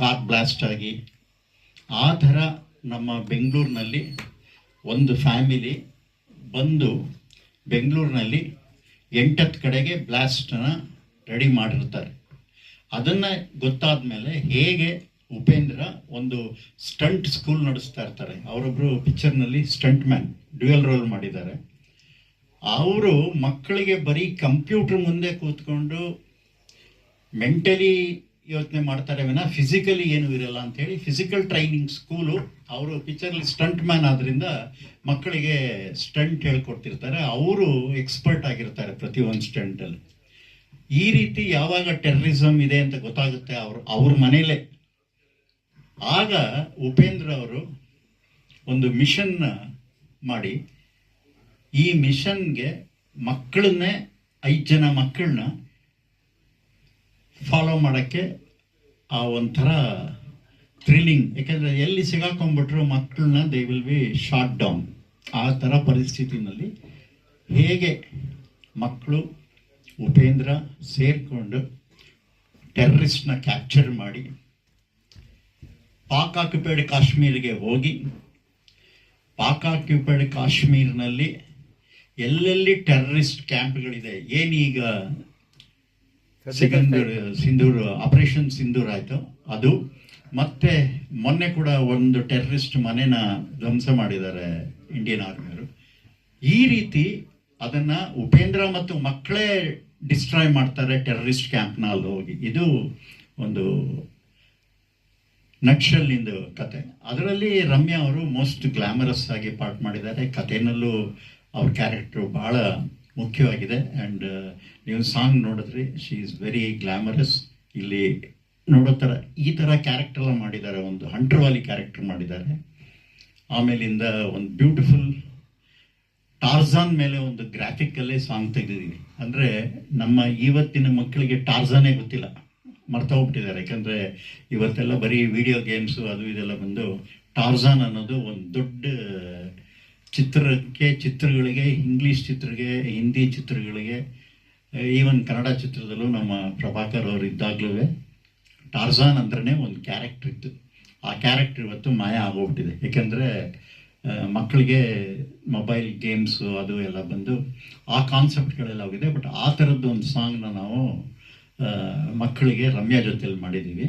Car blast ಆಗಿ ಆ ಥರ ನಮ್ಮ ಬೆಂಗಳೂರಿನಲ್ಲಿ ಒಂದು ಫ್ಯಾಮಿಲಿ ಬಂದು ಬೆಂಗಳೂರಿನಲ್ಲಿ 8 ಕಡೆಗೆ ಬ್ಲಾಸ್ಟನ್ನ ರೆಡಿ ಮಾಡಿರ್ತಾರೆ. ಅದನ್ನು ಗೊತ್ತಾದ ಮೇಲೆ ಹೇಗೆ ಉಪೇಂದ್ರ ಒಂದು ಸ್ಟಂಟ್ ಸ್ಕೂಲ್ ನಡೆಸ್ತಾ ಇರ್ತಾರೆ. ಅವರೊಬ್ಬರು ಪಿಕ್ಚರ್ನಲ್ಲಿ ಸ್ಟಂಟ್ ಮ್ಯಾನ್ ಡ್ಯುಯಲ್ ರೋಲ್ ಮಾಡಿದ್ದಾರೆ. ಅವರು ಮಕ್ಕಳಿಗೆ ಬರೀ ಕಂಪ್ಯೂಟರ್ ಮುಂದೆ ಕೂತ್ಕೊಂಡು ಮೆಂಟಲಿ ಯೋಚನೆ ಮಾಡ್ತಾರೆ ವಿನ ಫಿಸಿಕಲಿ ಏನೂ ಇರಲ್ಲ ಅಂಥೇಳಿ ಫಿಸಿಕಲ್ ಟ್ರೈನಿಂಗ್ ಸ್ಕೂಲು. ಅವರು ಪಿಕ್ಚರಲ್ಲಿ ಸ್ಟಂಟ್ ಮ್ಯಾನ್ ಆದ್ದರಿಂದ ಮಕ್ಕಳಿಗೆ ಸ್ಟಂಟ್ ಹೇಳ್ಕೊಡ್ತಿರ್ತಾರೆ. ಅವರು ಎಕ್ಸ್ಪರ್ಟ್ ಆಗಿರ್ತಾರೆ ಪ್ರತಿಯೊಂದು ಸ್ಟಂಟಲ್ಲಿ. ಈ ರೀತಿ ಯಾವಾಗ ಟೆರರಿಸಮ್ ಇದೆ ಅಂತ ಗೊತ್ತಾಗುತ್ತೆ ಅವ್ರ ಮನೇಲೆ, ಆಗ ಉಪೇಂದ್ರ ಅವರು ಒಂದು ಮಿಷನ್ ಮಾಡಿ ಈ ಮಿಷನ್ಗೆ ಮಕ್ಕಳನ್ನೇ 5 ಜನ ಮಕ್ಕಳನ್ನ ಫಾಲೋ ಮಾಡೋಕ್ಕೆ ಆ ಒಂಥರ ಥ್ರಿಲ್ಲಿಂಗ್. ಯಾಕೆಂದರೆ ಎಲ್ಲಿ ಸಿಗಾಕೊಂಡ್ಬಿಟ್ರು ಮಕ್ಕಳನ್ನ they will be shot down. ಆ ಥರ ಪರಿಸ್ಥಿತಿನಲ್ಲಿ ಹೇಗೆ ಮಕ್ಕಳು ಉಪೇಂದ್ರ ಸೇರಿಕೊಂಡು ಟೆರರಿಸ್ಟ್ನ ಕ್ಯಾಪ್ಚರ್ ಮಾಡಿ ಪಾಕ್ ಆಕ್ಯುಪೈಡ್ ಕಾಶ್ಮೀರಿಗೆ ಹೋಗಿ ಪಾಕ್ ಆಕ್ಯುಪೈಡ್ ಕಾಶ್ಮೀರ್ನಲ್ಲಿ ಎಲ್ಲೆಲ್ಲಿ ಟೆರರಿಸ್ಟ್ ಕ್ಯಾಂಪ್ಗಳಿದೆ, ಏನೀಗ ಸಿಂಧೂರ್ ಆಪರೇಷನ್ ಸಿಂಧೂರ್ ಆಯಿತು ಅದು, ಮತ್ತೆ ಮೊನ್ನೆ ಕೂಡ ಒಂದು ಟೆರರಿಸ್ಟ್ ಮನೆನ ಧ್ವಂಸ ಮಾಡಿದ್ದಾರೆ ಇಂಡಿಯನ್ ಆರ್ಮಿಯವರು. ಈ ರೀತಿ ಅದನ್ನು ಉಪೇಂದ್ರ ಮತ್ತು ಮಕ್ಕಳೇ ಡಿಸ್ಟ್ರಾಯ್ ಮಾಡ್ತಾರೆ ಟೆರರಿಸ್ಟ್ ಕ್ಯಾಂಪ್ನ ಅಲ್ಲಿ ಹೋಗಿ. ಇದು ಒಂದು ನಟ್ಶಲ್ಲಿಂದು ಕತೆ. ಅದರಲ್ಲಿ ರಮ್ಯಾ ಅವರು ಮೋಸ್ಟ್ ಗ್ಲಾಮರಸ್ ಆಗಿ ಪಾರ್ಟ್ ಮಾಡಿದ್ದಾರೆ. ಕಥೆನಲ್ಲೂ ಅವ್ರ ಕ್ಯಾರೆಕ್ಟ್ರು ಭಾಳ ಮುಖ್ಯವಾಗಿದೆ. ಆ್ಯಂಡ್ ನೀವು ಸಾಂಗ್ ನೋಡಿದ್ರಿ, ಶಿ ಈಸ್ ವೆರಿ ಗ್ಲಾಮರಸ್. ಇಲ್ಲಿ ನೋಡೋ ಥರ ಈ ಥರ ಕ್ಯಾರೆಕ್ಟರ್ನ ಮಾಡಿದ್ದಾರೆ. ಒಂದು ಹಂಟ್ರವಾಲಿ ಕ್ಯಾರೆಕ್ಟರ್ ಮಾಡಿದ್ದಾರೆ. ಆಮೇಲಿಂದ ಒಂದು ಬ್ಯೂಟಿಫುಲ್ ಟಾರ್ಜಾನ್ ಮೇಲೆ ಒಂದು ಗ್ರಾಫಿಕಲ್ಲೇ ಸಾಂಗ್ ತೆಗೆದಿದ್ದೀವಿ. ಅಂದರೆ ನಮ್ಮ ಇವತ್ತಿನ ಮಕ್ಕಳಿಗೆ ಟಾರ್ಜಾನೇ ಗೊತ್ತಿಲ್ಲ, ಮರ್ತೋಗ್ಬಿಟ್ಟಿದ್ದಾರೆ. ಯಾಕಂದರೆ ಇವತ್ತೆಲ್ಲ ಬರೀ ವಿಡಿಯೋ ಗೇಮ್ಸು ಅದು ಇದೆಲ್ಲ ಬಂದು ಟಾರ್ಜಾನ್ ಅನ್ನೋದು ಒಂದು ದೊಡ್ಡ ಚಿತ್ರಗಳಿಗೆ, ಇಂಗ್ಲೀಷ್ ಚಿತ್ರಗಳಿಗೆ, ಹಿಂದಿ ಚಿತ್ರಗಳಿಗೆ, ಈವನ್ ಕನ್ನಡ ಚಿತ್ರದಲ್ಲೂ ನಮ್ಮ ಪ್ರಭಾಕರ್ ಅವರು ಇದ್ದಾಗಲೂ ಟಾರ್ಜಾನ್ ಅಂದ್ರೇ ಒಂದು ಕ್ಯಾರೆಕ್ಟರ್ ಇತ್ತು. ಆ ಕ್ಯಾರೆಕ್ಟರ್ ಇವತ್ತು ಮಾಯ ಆಗೋಗ್ಬಿಟ್ಟಿದೆ. ಏಕೆಂದರೆ ಮಕ್ಕಳಿಗೆ ಮೊಬೈಲ್ ಗೇಮ್ಸು ಅದು ಎಲ್ಲ ಬಂದು ಆ ಕಾನ್ಸೆಪ್ಟ್ಗಳೆಲ್ಲ ಹೋಗಿದೆ. ಬಟ್ ಆ ಥರದ್ದು ಒಂದು ಸಾಂಗ್ನ ನಾವು ಮಕ್ಕಳಿಗೆ ರಮ್ಯಾ ಜೊತೆಲಿ ಮಾಡಿದ್ದೀವಿ.